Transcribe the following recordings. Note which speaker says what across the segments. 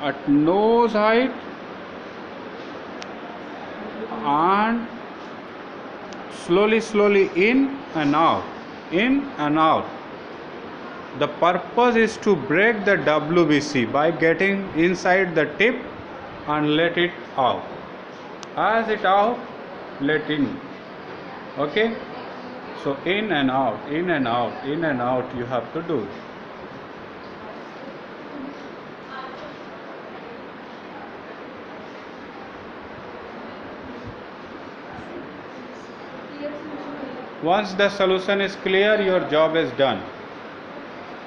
Speaker 1: at nose height and slowly in and out, in and out. The purpose is to break the WBC by getting inside the tip and let it out. As it out, let in. Okay, so in and out, in and out, in and out, you have to do. Once the solution is clear, your job is done.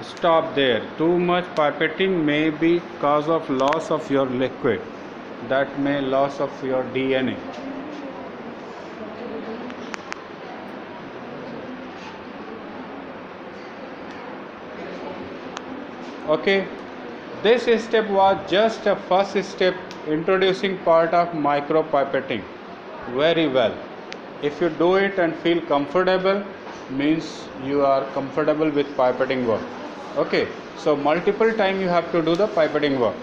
Speaker 1: Stop there. Too much pipetting may be cause of loss of your liquid. That may loss of your DNA. Okay, this step was just a first step introducing part of micropipetting. Very well. If you do it and feel comfortable, means you are comfortable with pipetting work. Okay, so multiple time you have to do the pipetting work.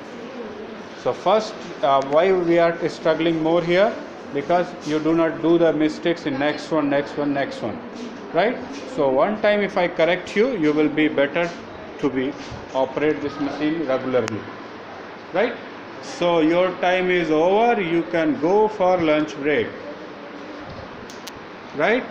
Speaker 1: So first, why we are struggling more here? Because you do not do the mistakes in next one, right? So one time if I correct you, you will be better to be operate this machine regularly, right? So your time is over, you can go for lunch break, right?